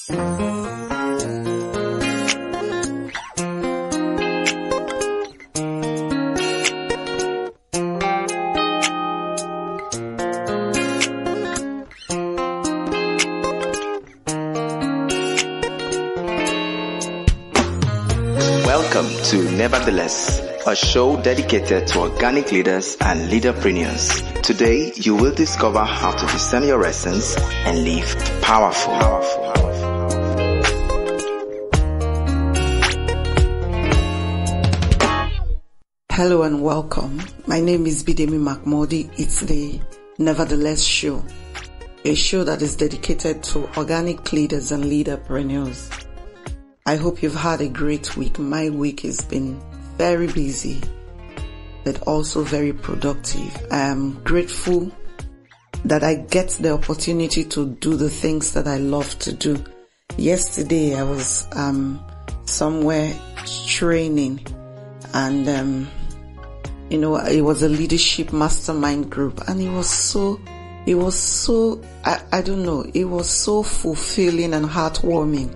Welcome to Nevertheless, a show dedicated to organic leaders and leaderpreneurs. Today, you will discover how to discern your essence and live powerful. Hello and welcome. My name is Bidemi Mark-Mordi. It's the Nevertheless show, a show that is dedicated to organic leaders and leaderpreneurs. I hope you've had a great week. My week has been very busy, but also very productive. I am grateful that I get the opportunity to do the things that I love to do. Yesterday I was somewhere training, and it was a leadership mastermind group, and it was so fulfilling and heartwarming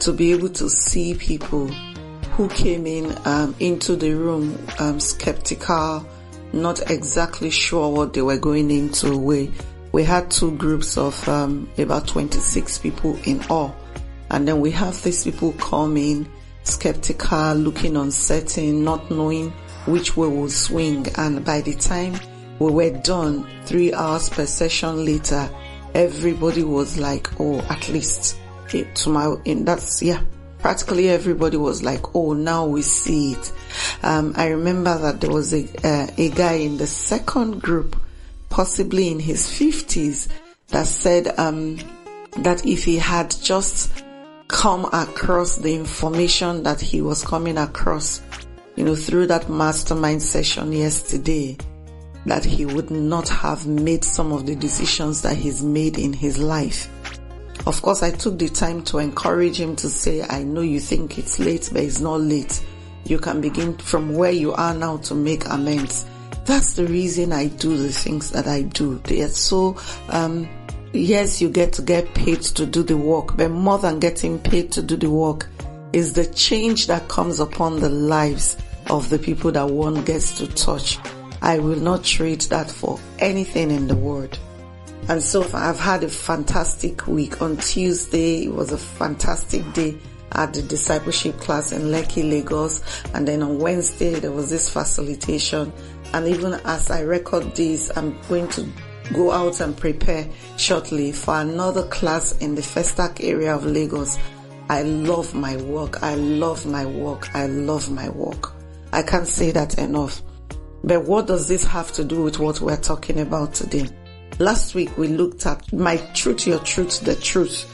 to be able to see people who came into the room skeptical, not exactly sure what they were going into. We had two groups of about 26 people in all, and then we have these people coming skeptical, looking uncertain, not knowing which way will swing. And by the time we were done, 3 hours per session later, everybody was like, oh, at least practically everybody was like, oh, now we see it. I remember that there was a guy in the second group, possibly in his 50s, that said that if he had just come across the information that he was coming across, through that mastermind session yesterday, that he would not have made some of the decisions that he's made in his life. Of course, I took the time to encourage him to say, I know you think it's late, but it's not late. You can begin from where you are now to make amends. That's the reason I do the things that I do. They are so, yes, you get to get paid to do the work, but more than getting paid to do the work is the change that comes upon the lives of the people that one gets to touch. I will not trade that for anything in the world. And so I've had a fantastic week. On Tuesday, it was a fantastic day at the discipleship class in Lekki, Lagos. And then on Wednesday, there was this facilitation. And even as I record this, I'm going to go out and prepare shortly for another class in the Festac area of Lagos. I love my work. I love my work. I love my work. I can't say that enough. But what does this have to do with what we're talking about today? Last week we looked at my truth, your truth, the truth.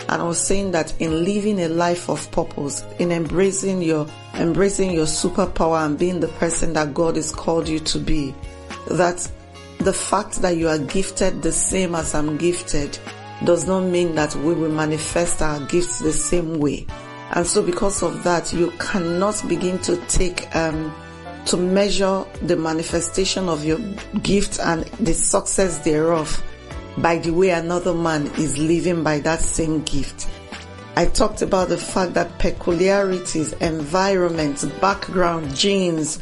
And I was saying that in living a life of purpose, in embracing your superpower and being the person that God has called you to be, that the fact that you are gifted the same as I'm gifted does not mean that we will manifest our gifts the same way. And so because of that, you cannot begin to take to measure the manifestation of your gift and the success thereof by the way another man is living by that same gift. I talked about the fact that peculiarities, environments, background, genes,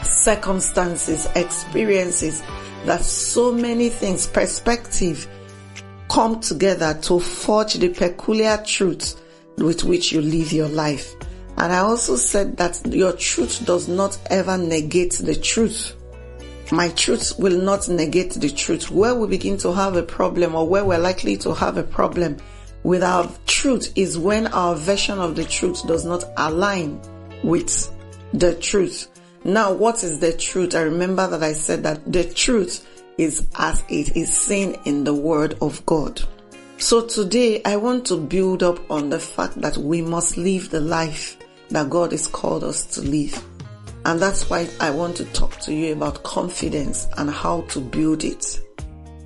circumstances, experiences, that so many things, perspective, come together to forge the peculiar truth with which you live your life. And I also said that your truth does not ever negate the truth. My truth will not negate the truth. Where we begin to have a problem, or where we're likely to have a problem with our truth, is when our version of the truth does not align with the truth. Now, what is the truth? I remember that I said that the truth is as it is seen in the Word of God. So today I want to build up on the fact that we must live the life that God has called us to live. And that's why I want to talk to you about confidence and how to build it.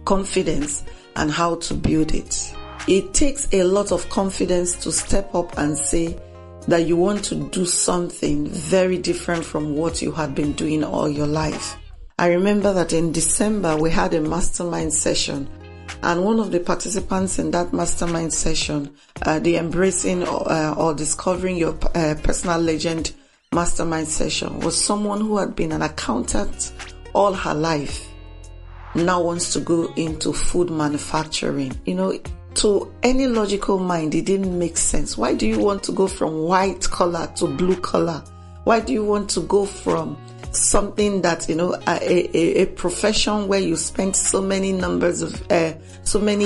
Confidence and how to build it. It takes a lot of confidence to step up and say that you want to do something very different from what you had been doing all your life. I remember that in December we had a mastermind session, And one of the participants in that mastermind session, the Embracing or Discovering Your Personal Legend mastermind session, was someone who had been an accountant all her life, now wants to go into food manufacturing. To any logical mind, it didn't make sense. Why do you want to go from white collar to blue collar? Why do you want to go from something that, a profession where you spent so many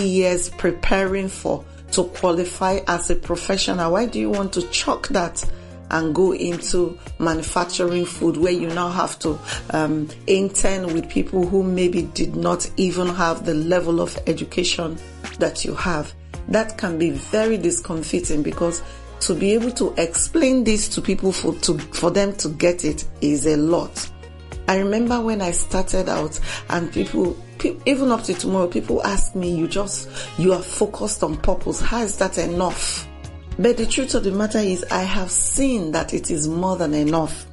years preparing for, to qualify as a professional? Why do you want to chuck that and go into manufacturing food, where you now have to intern with people who maybe did not even have the level of education that you have? That can be very discomforting, because to be able to explain this to people for them to get it is a lot. I remember when I started out, and people even up to tomorrow, people ask me, you are focused on purpose. How is that enough? But the truth of the matter is, I have seen that it is more than enough.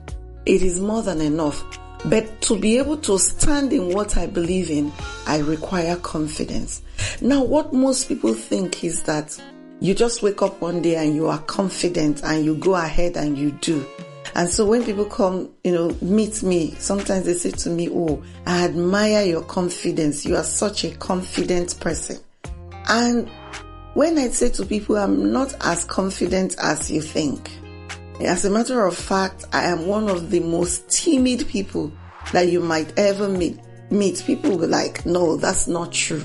It is more than enough. But to be able to stand in what I believe in, I require confidence. Now, what most people think is that you just wake up one day and you are confident and you go ahead and you do. And so when people come, meet me, sometimes they say to me, "Oh, I admire your confidence. You are such a confident person." And when I say to people, I'm not as confident as you think. As a matter of fact, I am one of the most timid people that you might ever meet. People will be like, "No, that's not true."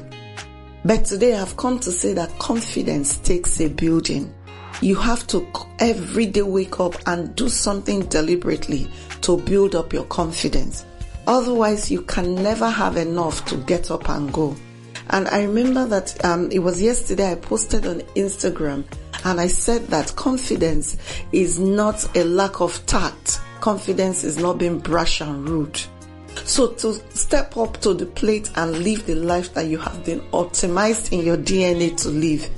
But today I've come to say that confidence takes a building. You have to every day wake up and do something deliberately to build up your confidence. Otherwise, you can never have enough to get up and go. And I remember that it was yesterday I posted on Instagram, and I said that confidence is not a lack of tact. Confidence is not being brash and rude. So to step up to the plate and live the life that you have been optimized in your DNA to live,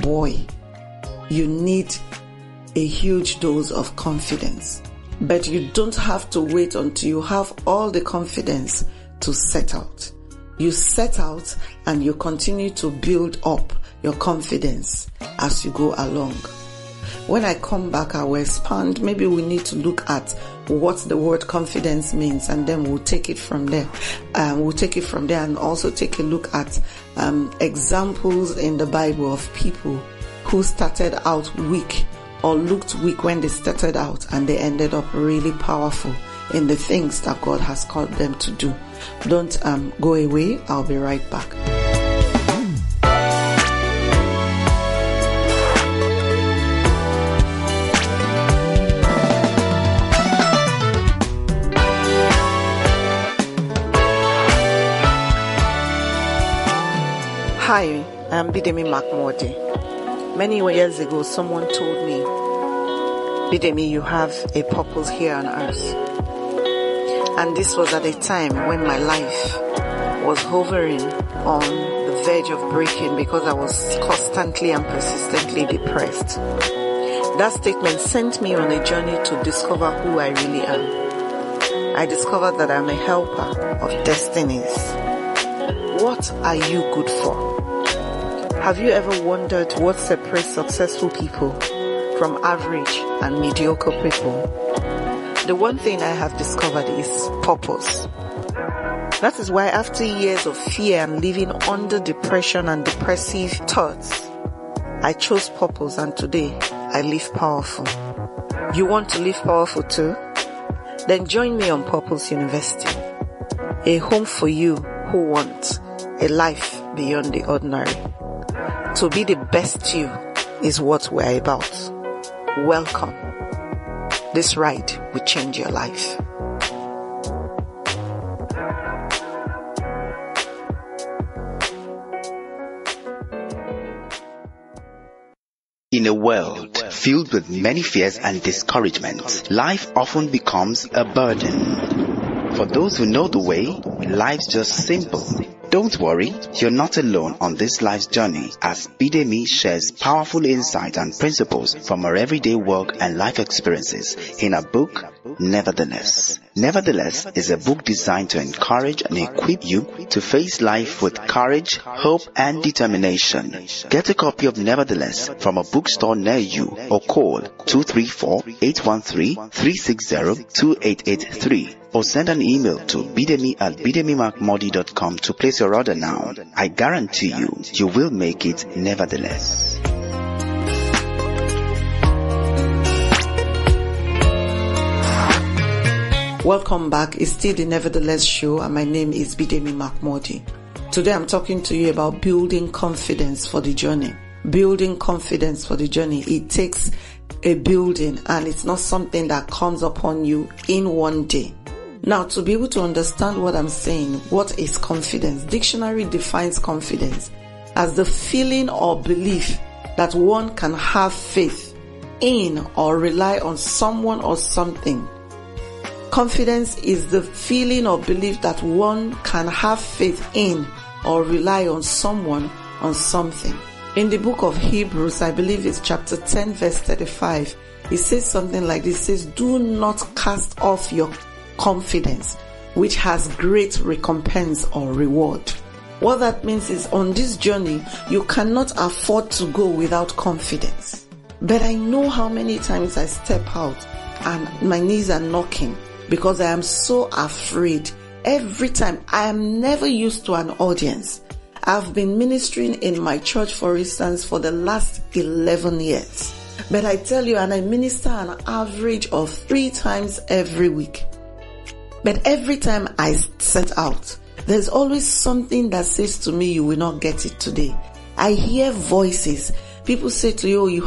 boy, you need a huge dose of confidence. But you don't have to wait until you have all the confidence to set out. You set out and you continue to build up your confidence as you go along. When I come back, I will expand. Maybe we need to look at what the word confidence means, and then we'll take it from there. And also take a look at examples in the Bible of people who started out weak or looked weak when they started out, and they ended up really powerful in the things that God has called them to do. Don't go away. I'll be right back. Hi, I'm Bidemi Mark-Mordi. Many years ago, someone told me, "Bidemi, you have a purpose here on earth." And this was at a time when my life was hovering on the verge of breaking because I was constantly and persistently depressed. That statement sent me on a journey to discover who I really am. I discovered that I'm a helper of destinies. What are you good for? Have you ever wondered what separates successful people from average and mediocre people? The one thing I have discovered is purpose. That is why after years of fear and living under depression and depressive thoughts, I chose purpose, and today I live powerful. You want to live powerful too? Then join me on Purpose University, a home for you who want a life beyond the ordinary. To be the best you is what we're about. Welcome. This ride will change your life. In a world filled with many fears and discouragements, life often becomes a burden. For those who know the way, life's just simple. Don't worry, you're not alone on this life's journey, as Bidemi shares powerful insights and principles from her everyday work and life experiences in her book, Nevertheless. Nevertheless is a book designed to encourage and equip you to face life with courage, hope, and determination. Get a copy of Nevertheless from a bookstore near you or call 234-813-360-2883 or send an email to bidemi@bidemimark-mordi.com to place your order now. I guarantee you will make it nevertheless. Welcome back. It's still the Nevertheless show, and my name is Bidemi Mark-Mordi. Today I'm talking to you about building confidence for the journey. Building confidence for the journey. It takes a building, and it's not something that comes upon you in one day. Now, to be able to understand what I'm saying, what is confidence? Dictionary defines confidence as the feeling or belief that one can have faith in or rely on someone or something. Confidence is the feeling or belief that one can have faith in or rely on someone or something. In the book of Hebrews, I believe it's chapter 10 verse 35, it says something like this. It says, do not cast off your confidence, which has great recompense or reward. What that means is, on this journey, you cannot afford to go without confidence. But I know how many times I step out and my knees are knocking because I am so afraid. Every time, I am never used to an audience. I've been ministering in my church, for instance, for the last 11 years. But I tell you, and I minister an average of 3 times every week. But every time I set out, there's always something that says to me, you will not get it today. I hear voices. People say to you,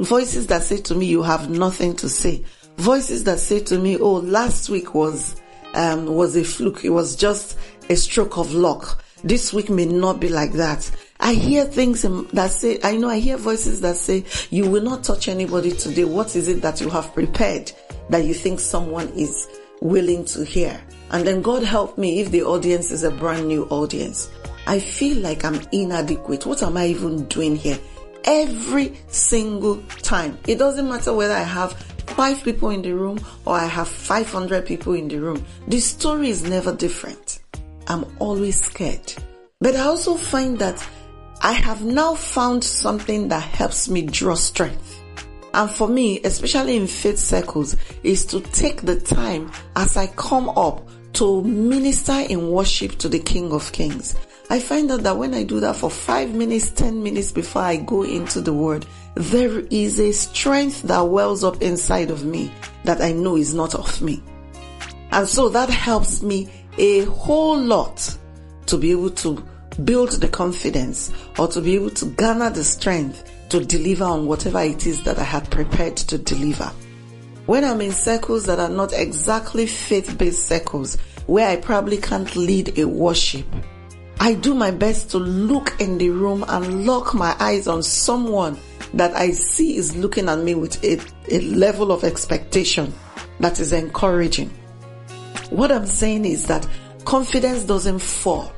voices that say to me, you have nothing to say. Voices that say to me, oh, last week was a fluke. It was just a stroke of luck. This week may not be like that. I hear things that say, I hear voices that say, you will not touch anybody today. What is it that you have prepared that you think someone is willing to hear? And then God help me if the audience is a brand new audience. I feel like I'm inadequate. What am I even doing here? Every single time. It doesn't matter whether I have 5 people in the room or I have 500 people in the room. The story is never different. I'm always scared. But I also find that I have now found something that helps me draw strength. And for me, especially in faith circles, is to take the time as I come up to minister in worship to the King of Kings. I find out that when I do that for 5 minutes, 10 minutes before I go into the word, there is a strength that wells up inside of me that I know is not of me. And so that helps me a whole lot to be able to build the confidence or to be able to garner the strength to deliver on whatever it is that I had prepared to deliver. When I'm in circles that are not exactly faith-based circles, where I probably can't lead a worship, I do my best to look in the room and lock my eyes on someone that I see is looking at me with a level of expectation that is encouraging. What I'm saying is that confidence doesn't fall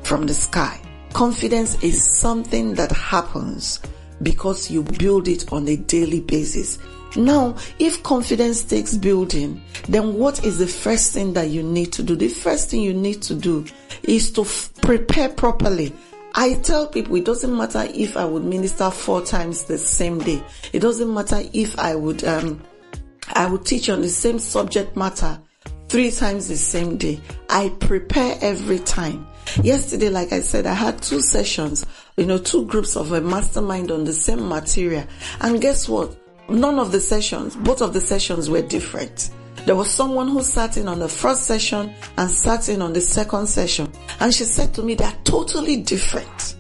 from the sky. Confidence is something that happens because you build it on a daily basis. Now, if confidence takes building, then what is the first thing that you need to do? The first thing you need to do is to prepare properly. I tell people it doesn't matter if I would minister 4 times the same day. It doesn't matter if I would teach on the same subject matter 3 times the same day. I prepare every time. Yesterday, like I said, I had 2 sessions, 2 groups of a mastermind on the same material. And guess what? Both of the sessions were different. There was someone who sat in on the first session and sat in on the second session. And she said to me, they're totally different.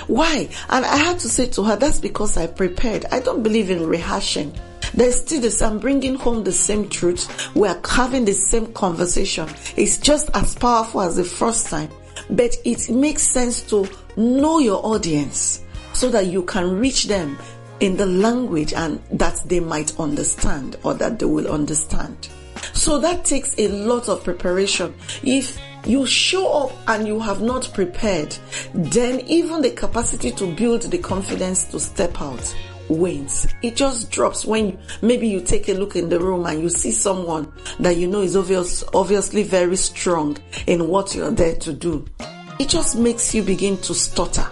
Why? And I had to say to her, that's because I prepared. I don't believe in rehashing. There's still this, I'm bringing home the same truth. We're having the same conversation. It's just as powerful as the first time. But it makes sense to know your audience so that you can reach them in the language and that they might understand or that they will understand. So that takes a lot of preparation. If you show up and you have not prepared, then even the capacity to build the confidence to step out wanes. It just drops when maybe you take a look in the room and you see someone that you know is obviously very strong in what you're there to do. It just makes you begin to stutter.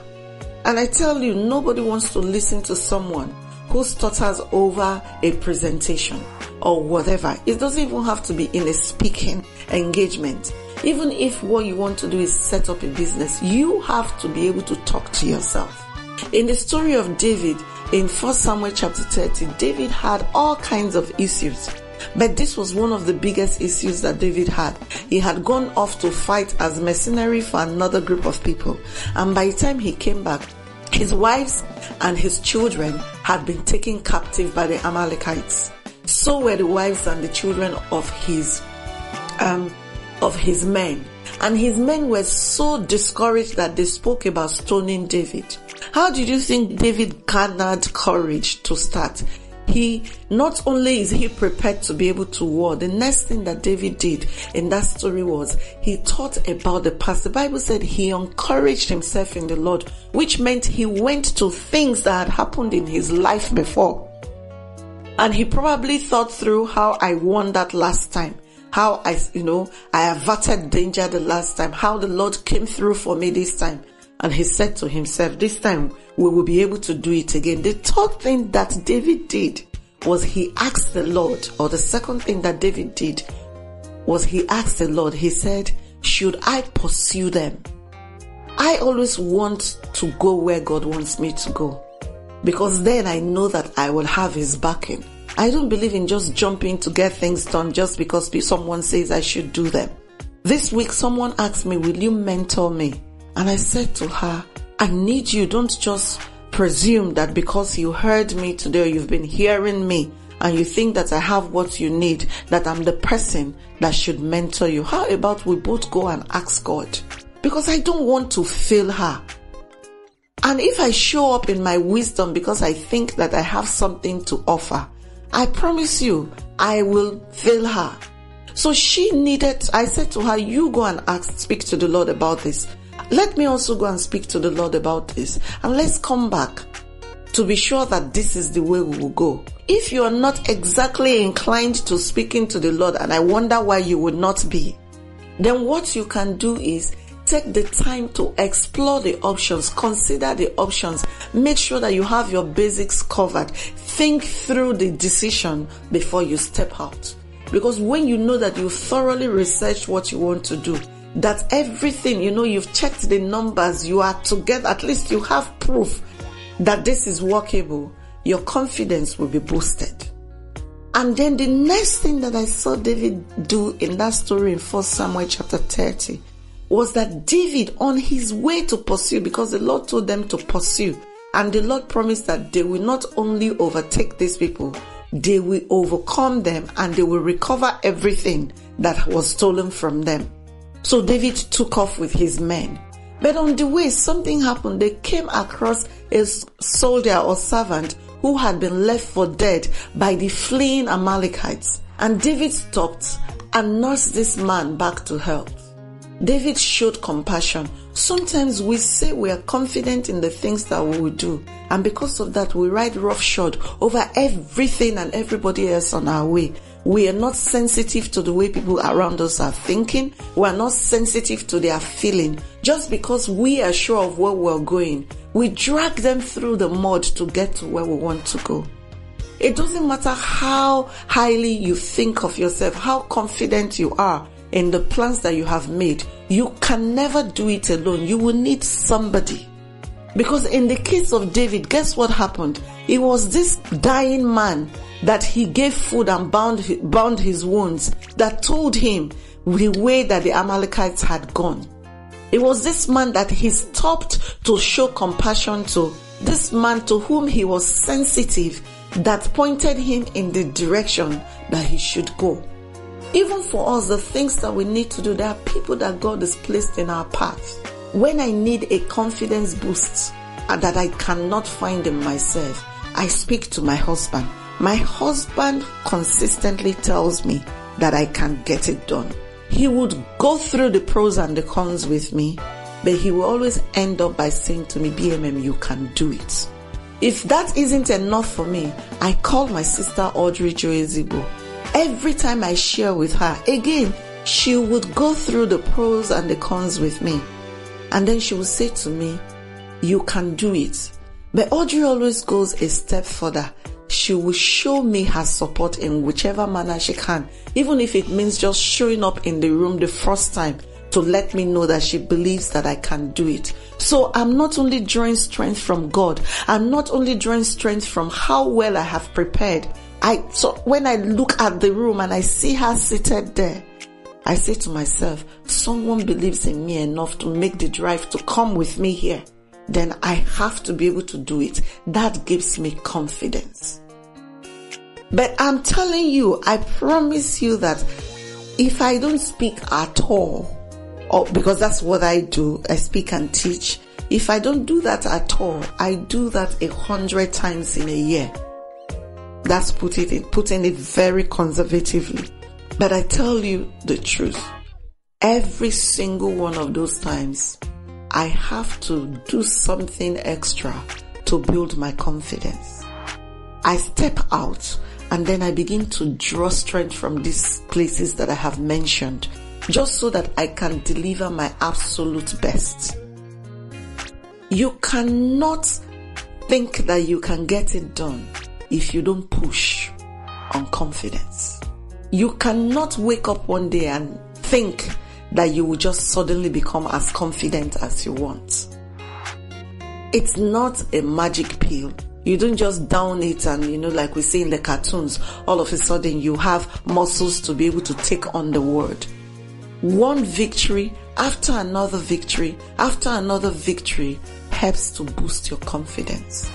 And I tell you, nobody wants to listen to someone who stutters over a presentation or whatever. It doesn't even have to be in a speaking engagement. Even if what you want to do is set up a business, you have to be able to talk to yourself. In the story of David, in 1 Samuel chapter 30, David had all kinds of issues. But this was one of the biggest issues that David had. He had gone off to fight as mercenary for another group of people. And by the time he came back, his wives and his children had been taken captive by the Amalekites. So were the wives and the children of his men. And his men were so discouraged that they spoke about stoning David. How did you think David garnered courage to start? Not only is he prepared to be able to war, the next thing that David did in that story was he thought about the past. The Bible said he encouraged himself in the Lord, which meant he went to things that had happened in his life before. And he probably thought through how I won that last time, how I averted danger the last time, how the Lord came through for me this time. And he said to himself, this time we will be able to do it again. The third thing that David did was he asked the Lord, or the second thing that David did was he asked the Lord, he said, should I pursue them? I always want to go where God wants me to go, because then I know that I will have his backing. I don't believe in just jumping to get things done just because someone says I should do them. This week someone asked me, will you mentor me? And I said to her, I need you. Don't just presume that because you heard me today or you've been hearing me and you think that I have what you need, that I'm the person that should mentor you. How about we both go and ask God? Because I don't want to fail her. And if I show up in my wisdom because I think that I have something to offer, I promise you, I will fail her. So I said to her, you go and speak to the Lord about this. Let me also go and speak to the Lord about this. And let's come back to be sure that this is the way we will go. If you are not exactly inclined to speaking to the Lord, and I wonder why you would not be, then what you can do is take the time to explore the options, consider the options, make sure that you have your basics covered, think through the decision before you step out. Because when you know that you thoroughly researched what you want to do, that everything, you've checked the numbers, you are together, at least you have proof that this is workable, your confidence will be boosted. And then the next thing that I saw David do in that story in 1 Samuel chapter 30 was that David, on his way to pursue, because the Lord told them to pursue, and the Lord promised that they will not only overtake these people, they will overcome them and they will recover everything that was stolen from them. So David took off with his men. But on the way, something happened. They came across a soldier or servant who had been left for dead by the fleeing Amalekites. And David stopped and nursed this man back to health. David showed compassion. Sometimes we say we are confident in the things that we will do, and because of that we ride roughshod over everything and everybody else on our way. We are not sensitive to the way people around us are thinking. We are not sensitive to their feeling. Just because we are sure of where we're going, we drag them through the mud to get to where we want to go. It doesn't matter how highly you think of yourself, how confident you are in the plans that you have made. You can never do it alone. You will need somebody. Because in the case of David, guess what happened? It was this dying man that he gave food and bound his wounds, that told him the way that the Amalekites had gone. It was this man that he stopped to show compassion to, this man to whom he was sensitive, that pointed him in the direction that he should go. Even for us, the things that we need to do, there are people that God has placed in our path. When I need a confidence boost that I cannot find in myself, I speak to my husband. My husband consistently tells me that I can get it done. He would go through the pros and the cons with me, but he will always end up by saying to me, BMM, you can do it. If that isn't enough for me, I call my sister Audrey Joezibo. Every time I share with her, again, she would go through the pros and the cons with me. And then she would say to me, you can do it. But Audrey always goes a step further. She will show me her support in whichever manner she can, even if it means just showing up in the room the first time to let me know that she believes that I can do it. So I'm not only drawing strength from God, I'm not only drawing strength from how well I have prepared. So when I look at the room and I see her seated there, I say to myself, someone believes in me enough to make the drive to come with me here. Then I have to be able to do it. That gives me confidence. But I'm telling you, I promise you that if I don't speak at all, or because that's what I do, I speak and teach. If I don't do that at all, I do that 100 times in a year. That's putting it very conservatively. But I tell you the truth. Every single one of those times, I have to do something extra to build my confidence. I step out and then I begin to draw strength from these places that I have mentioned, just so that I can deliver my absolute best. You cannot think that you can get it done if you don't push on confidence. You cannot wake up one day and think that you will just suddenly become as confident as you want. It's not a magic pill. You don't just down it and, like we see in the cartoons, all of a sudden you have muscles to be able to take on the world. One victory after another victory after another victory helps to boost your confidence.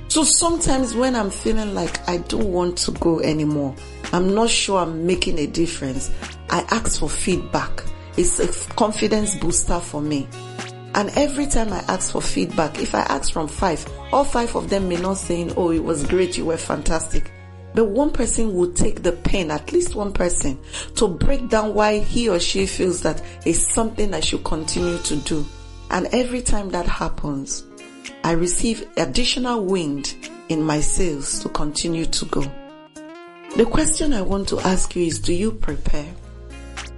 So sometimes when I'm feeling like I don't want to go anymore, I'm not sure I'm making a difference, I ask for feedback. It's a confidence booster for me. And every time I ask for feedback, if I ask from 5, all 5 of them may not saying, oh, it was great, you were fantastic. But one person will take the pen, at least one person, to break down why he or she feels that it's something I should continue to do. And every time that happens, I receive additional wind in my sails to continue to go. The question I want to ask you is, do you prepare?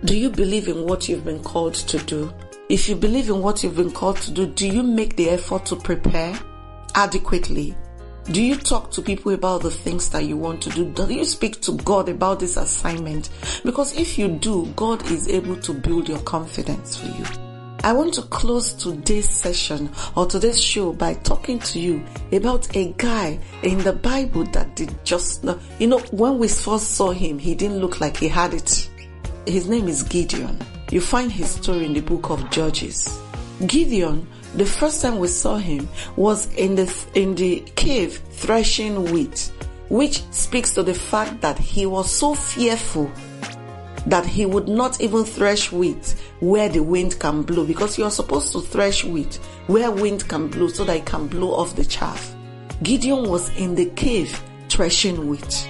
Do you believe in what you've been called to do? If you believe in what you've been called to do you make the effort to prepare adequately? Do you talk to people about the things that you want to do? Do you speak to God about this assignment? Because if you do, God is able to build your confidence for you. I want to close today's session or today's show by talking to you about a guy in the Bible that did just, when we first saw him, he didn't look like he had it. His name is Gideon. You find his story in the book of Judges. Gideon, the first time we saw him was in the cave threshing wheat, which speaks to the fact that he was so fearful that he would not even thresh wheat where the wind can blow, because you are supposed to thresh wheat where wind can blow so that it can blow off the chaff. Gideon was in the cave threshing wheat.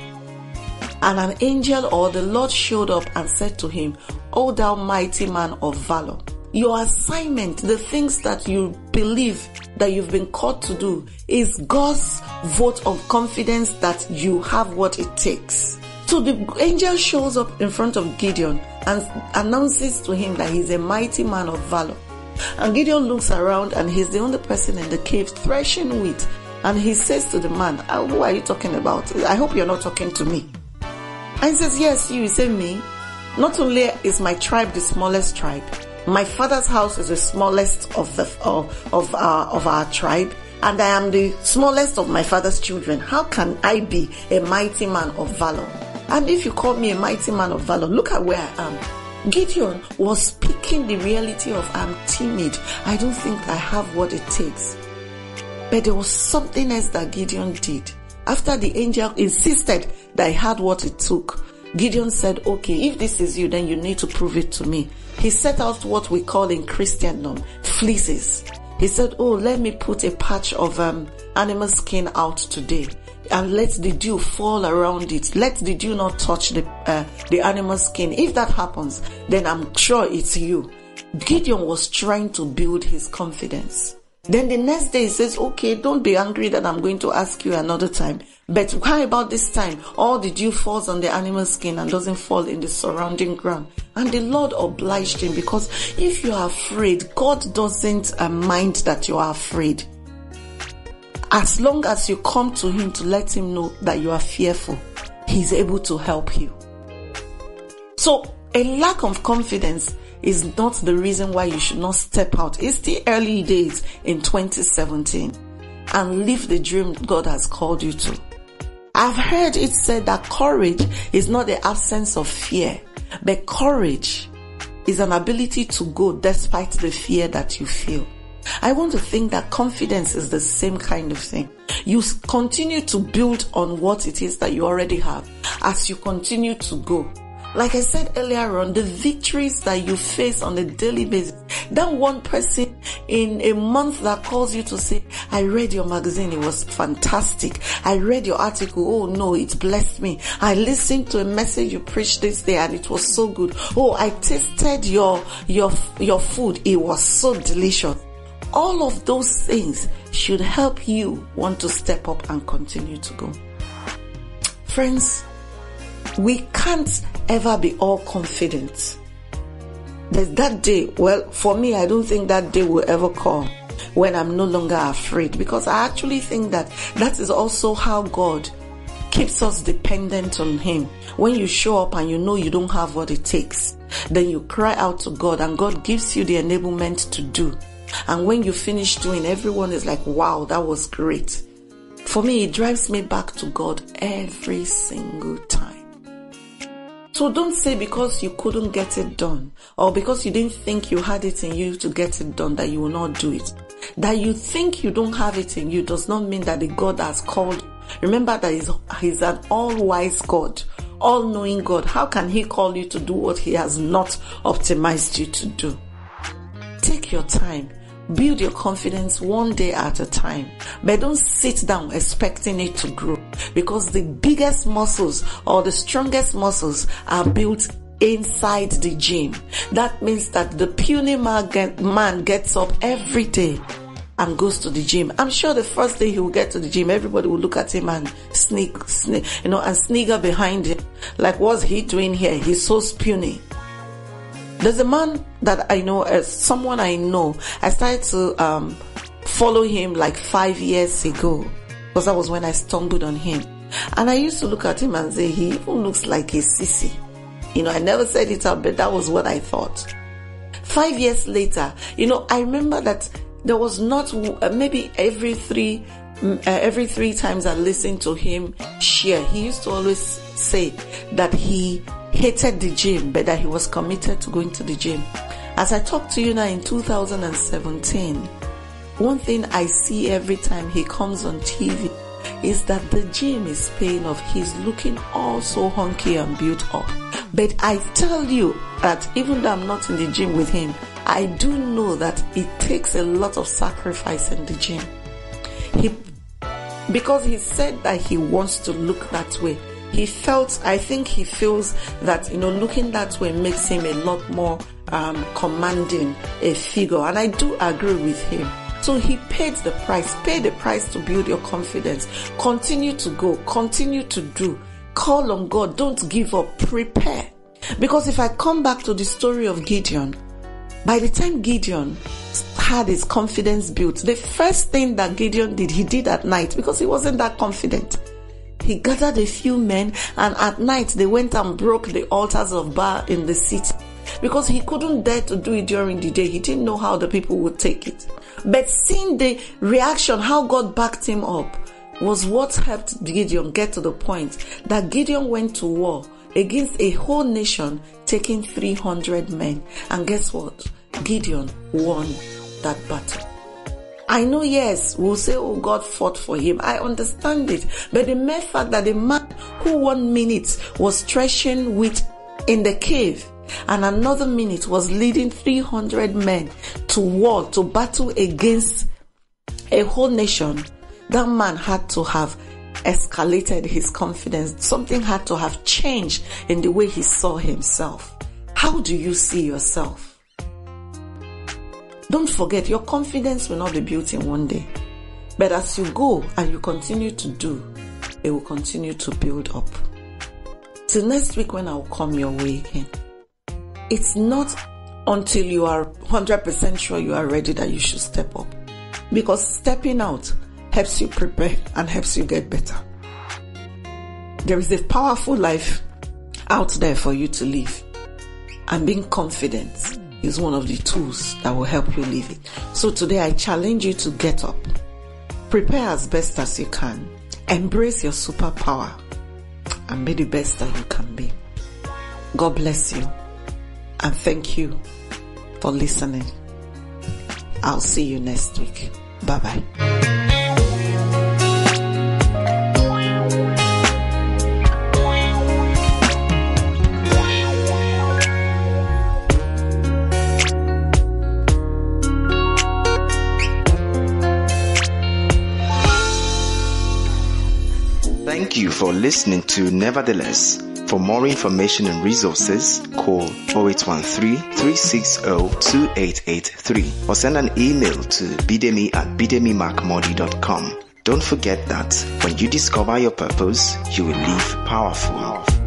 And an angel or the Lord showed up and said to him, O thou mighty man of valor, your assignment, the things that you believe that you've been called to do, is God's vote of confidence that you have what it takes. So the angel shows up in front of Gideon and announces to him that he's a mighty man of valor. And Gideon looks around and he's the only person in the cave threshing wheat. And he says to the man, who are you talking about? I hope you're not talking to me. And he says, yes, you. He said, me? Not only is my tribe the smallest tribe, my father's house is the smallest of our tribe, and I am the smallest of my father's children. How can I be a mighty man of valor? And if you call me a mighty man of valor, look at where I am. Gideon was speaking the reality of, I'm timid. I don't think I have what it takes. But there was something else that Gideon did. After the angel insisted that he had what it took, Gideon said, okay, if this is you, then you need to prove it to me. He set out what we call in Christendom fleeces. He said, oh, let me put a patch of animal skin out today and let the dew fall around it. Let the dew not touch the animal skin. If that happens, then I'm sure it's you. Gideon was trying to build his confidence. Then the next day he says, okay, don't be angry that I'm going to ask you another time. But how about this time? All the dew falls on the animal skin and doesn't fall in the surrounding ground. And the Lord obliged him, because if you are afraid, God doesn't mind that you are afraid. As long as you come to him to let him know that you are fearful, he's able to help you. So a lack of confidence is not the reason why you should not step out. It's the early days in 2017 and live the dream God has called you to. I've heard it said that courage is not the absence of fear, but courage is an ability to go despite the fear that you feel. I want to think that confidence is the same kind of thing. You continue to build on what it is that you already have as you continue to go. Like I said earlier on, the victories that you face on a daily basis, that one person in a month that calls you to say, I read your magazine, it was fantastic. I read your article, oh no, it blessed me. I listened to a message you preached this day and it was so good. Oh, I tasted your food, it was so delicious. All of those things should help you want to step up and continue to go. Friends, we can't ever be all confident. There's that day, well, for me, I don't think that day will ever come when I'm no longer afraid, because I actually think that is also how God keeps us dependent on him. When you show up and you know you don't have what it takes, then you cry out to God and God gives you the enablement to do. And when you finish doing, everyone is like, wow, that was great. For me, it drives me back to God every single time. So don't say because you couldn't get it done, or because you didn't think you had it in you to get it done, that you will not do it. That you think you don't have it in you does not mean that the God has called you. Remember that he's an all-wise God, all-knowing God. How can he call you to do what he has not optimized you to do? Take your time. Build your confidence one day at a time. But don't sit down expecting it to grow, because the biggest muscles or the strongest muscles are built inside the gym. That means that the puny man gets up every day and goes to the gym. I'm sure the first day he will get to the gym, everybody will look at him and and snigger behind him. Like, what's he doing here? He's so puny. There's a man that I know, someone I know. I started to follow him like 5 years ago, because that was when I stumbled on him. And I used to look at him and say, he even looks like a sissy. I never said it out, but that was what I thought. 5 years later, I remember that there was not, maybe every three times I listened to him share, he used to always say that he hated the gym, but that he was committed to going to the gym. As I talk to you now in 2017, one thing I see every time he comes on TV is that the gym is paying off. He's looking all so hunky and built up. But I tell you that even though I'm not in the gym with him, I do know that it takes a lot of sacrifice in the gym. Because he said that he wants to look that way. I think he feels that, looking that way makes him a lot more commanding a figure. And I do agree with him. So he paid the price. Pay the price to build your confidence. Continue to go. Continue to do. Call on God. Don't give up. Prepare. Because if I come back to the story of Gideon, by the time Gideon had his confidence built, the first thing that Gideon did, he did at night, because he wasn't that confident. He gathered a few men, and at night they went and broke the altars of Baal in the city, because he couldn't dare to do it during the day. He didn't know how the people would take it. But seeing the reaction, how God backed him up, was what helped Gideon get to the point that Gideon went to war against a whole nation, taking 300 men. And guess what? Gideon won that battle. I know, yes, we'll say, oh, God fought for him. I understand it. But the mere fact that the man who 1 minute was threshing wheat in the cave and another minute was leading 300 men to war, to battle against a whole nation, that man had to have escalated his confidence. Something had to have changed in the way he saw himself. How do you see yourself? Don't forget, your confidence will not be built in one day. But as you go and you continue to do, it will continue to build up. Till next week when I'll come your way again. It's not until you are 100% sure you are ready that you should step up. Because stepping out helps you prepare and helps you get better. There is a powerful life out there for you to live. And being confident is one of the tools that will help you live it. So today I challenge you to get up. Prepare as best as you can. Embrace your superpower. And be the best that you can be. God bless you. And thank you for listening. I'll see you next week. Bye-bye. Thank you for listening to Nevertheless. For more information and resources, call 0813-360-2883 or send an email to bidemi@bidemi-mark-mordi.com. Don't forget that when you discover your purpose, you will live powerful.